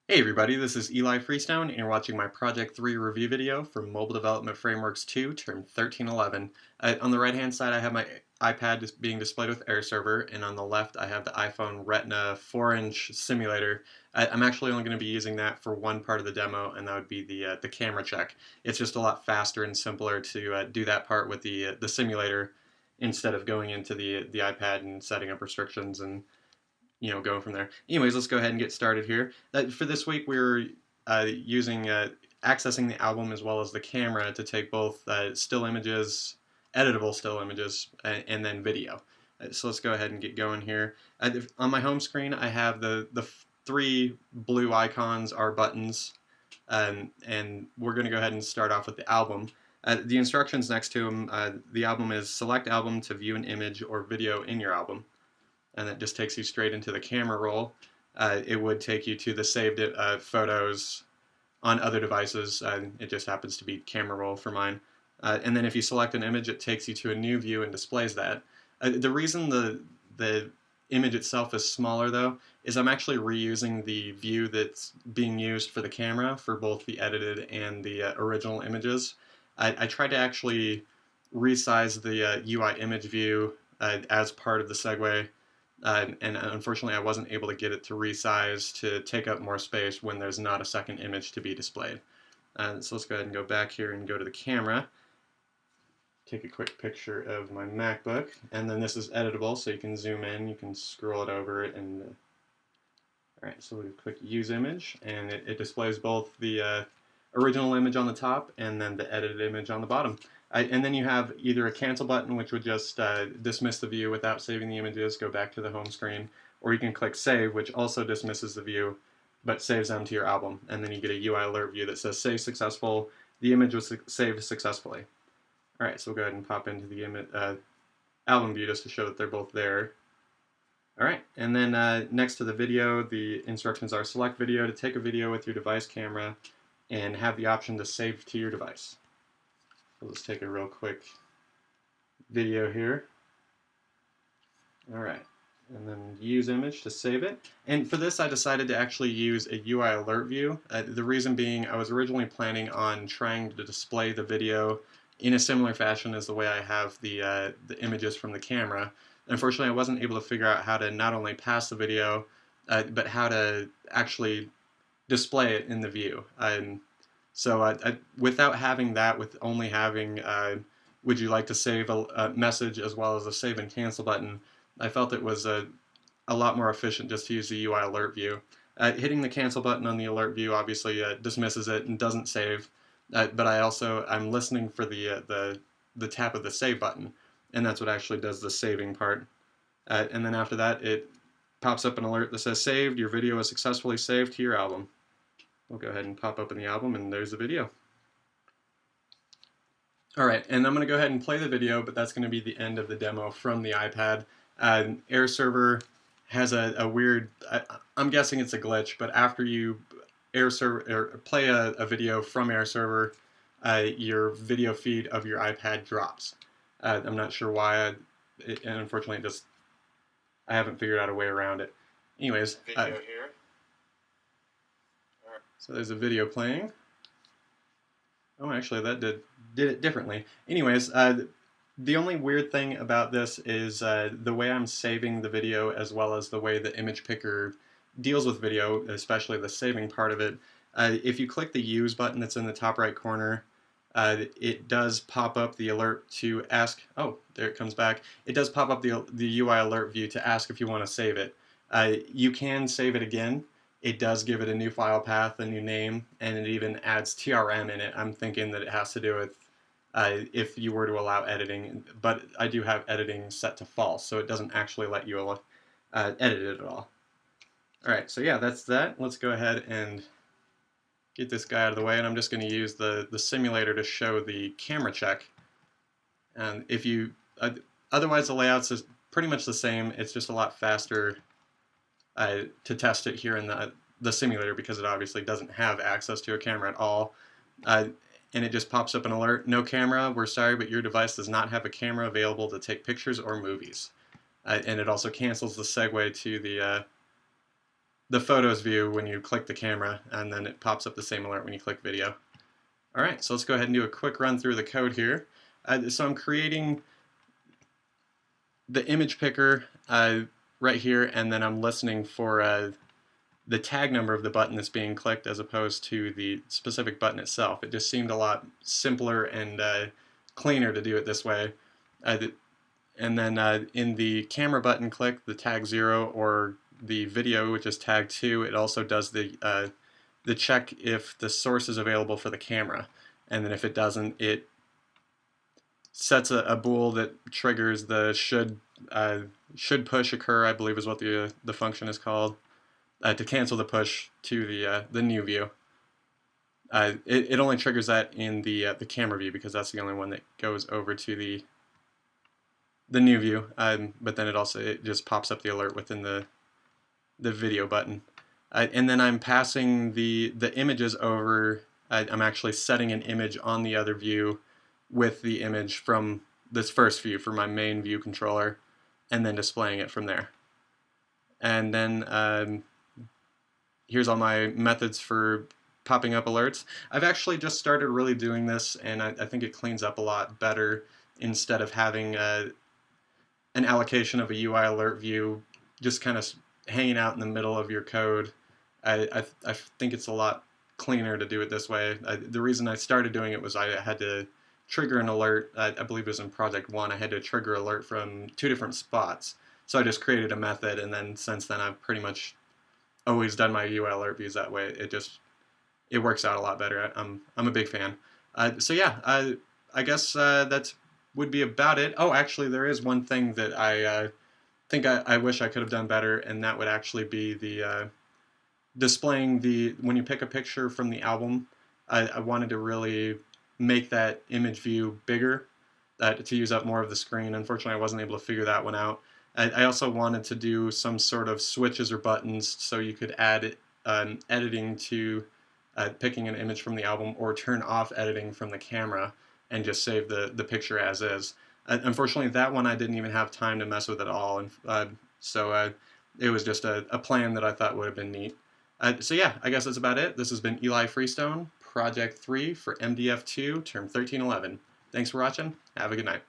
Hey everybody, this is Eli Freestone, and you're watching my Project 3 review video for Mobile Development Frameworks 2, term 1311. On the right-hand side, I have my iPad being displayed with AirServer, and on the left, I have the iPhone Retina 4-inch simulator. I'm actually only going to be using that for one part of the demo, and that would be the camera check. It's just a lot faster and simpler to do that part with the simulator instead of going into the iPad and setting up restrictions and going from there. Anyways, let's go ahead and get started here. For this week, we're using accessing the album as well as the camera to take both still images, editable still images, and then video. So let's go ahead and get going here. On my home screen, I have the three blue icons are buttons, and we're going to go ahead and start off with the album. The instructions next to them, the album is select album to view an image or video in your album. And that just takes you straight into the camera roll. It would take you to the saved photos on other devices. It just happens to be camera roll for mine. And then if you select an image, it takes you to a new view and displays that. The reason the image itself is smaller, though, is I'm actually reusing the view that's being used for the camera for both the edited and the original images. I tried to actually resize the UI image view as part of the segue. And unfortunately, I wasn't able to get it to resize to take up more space when there's not a second image to be displayed. So let's go ahead and go back here and go to the camera. Take a quick picture of my MacBook, and then this is editable, so you can zoom in, you can scroll it over, and all right, so we click Use Image, and it displays both the original image on the top and then the edited image on the bottom. And then you have either a cancel button, which would just dismiss the view without saving the images, go back to the home screen, or you can click Save, which also dismisses the view, but saves them to your album. And then you get a UI alert view that says Save Successful, the image was saved successfully. All right, so we'll go ahead and pop into the album view just to show that they're both there. All right, and then next to the video, the instructions are select video to take a video with your device camera and have the option to save to your device. So let's take a real quick video here. All right, and then use image to save it. And for this, I decided to actually use a UI alert view. The reason being, I was originally planning on trying to display the video in a similar fashion as the way I have the images from the camera. Unfortunately, I wasn't able to figure out how to not only pass the video, but how to actually display it in the view. So without having that, with only having would you like to save a message as well as a save and cancel button, I felt it was a lot more efficient just to use the UI alert view. Hitting the cancel button on the alert view obviously dismisses it and doesn't save, but I'm listening for the tap of the save button, and that's what actually does the saving part. And then after that, it pops up an alert that says saved, your video is successfully saved to your album. We'll go ahead and pop open the album, and there's the video. All right, and I'm going to go ahead and play the video, but that's going to be the end of the demo from the iPad. AirServer has a weird, I'm guessing it's a glitch, but after you play a video from AirServer, your video feed of your iPad drops. I'm not sure why, and unfortunately I haven't figured out a way around it. Anyways, video here. So there's a video playing. Oh, actually, that did it differently. Anyways, the only weird thing about this is the way I'm saving the video, as well as the way the image picker deals with video, especially the saving part of it. If you click the Use button that's in the top right corner, it does pop up the alert to ask. Oh, there it comes back. It does pop up the UI alert view to ask if you want to save it. You can save it again. It does give it a new file path, a new name, and it even adds TRM in it. I'm thinking that it has to do with if you were to allow editing, but I do have editing set to false, so it doesn't actually let you edit it at all. All right, so yeah, that's that. Let's go ahead and get this guy out of the way, and I'm just going to use the simulator to show the camera check. And if you, otherwise the layouts is pretty much the same. It's just a lot faster to test it here in the simulator, because it obviously doesn't have access to a camera at all. And it just pops up an alert, no camera, we're sorry, but your device does not have a camera available to take pictures or movies. And it also cancels the segue to the photos view when you click the camera, and then it pops up the same alert when you click video. Alright, so let's go ahead and do a quick run through the code here. So I'm creating the image picker right here, and then I'm listening for the tag number of the button that's being clicked as opposed to the specific button itself. It just seemed a lot simpler and cleaner to do it this way. And then in the camera button click, the tag 0, or the video, which is tag 2, it also does the check if the source is available for the camera. And then if it doesn't, it sets a bool that triggers the should push occur, I believe is what the function is called, to cancel the push to the new view. It only triggers that in the camera view because that's the only one that goes over to the new view. But then it just pops up the alert within the video button. And then I'm passing the images over. I'm actually setting an image on the other view with the image from this first view for my main view controller, and then displaying it from there. And then here's all my methods for popping up alerts. I've actually just started really doing this, and I think it cleans up a lot better instead of having an allocation of a UI alert view just kind of hanging out in the middle of your code. I think it's a lot cleaner to do it this way. The reason I started doing it was I had to trigger an alert. I believe it was in project 1. I had to trigger alert from 2 different spots. So I just created a method, and then since then I've pretty much always done my UI alert views that way. It works out a lot better. I'm a big fan. So yeah, I guess that would be about it. Oh, actually, there is one thing that I think I wish I could have done better, and that would actually be the displaying when you pick a picture from the album. I wanted to really make that image view bigger to use up more of the screen. Unfortunately, I wasn't able to figure that one out. I also wanted to do some sort of switches or buttons so you could add editing to picking an image from the album, or turn off editing from the camera and just save the picture as is. Unfortunately, that one I didn't even have time to mess with at all, and so it was just a plan that I thought would have been neat. So yeah, I guess that's about it. This has been Eli Freestone, Project 3 for MDF2, Term 1311. Thanks for watching. Have a good night.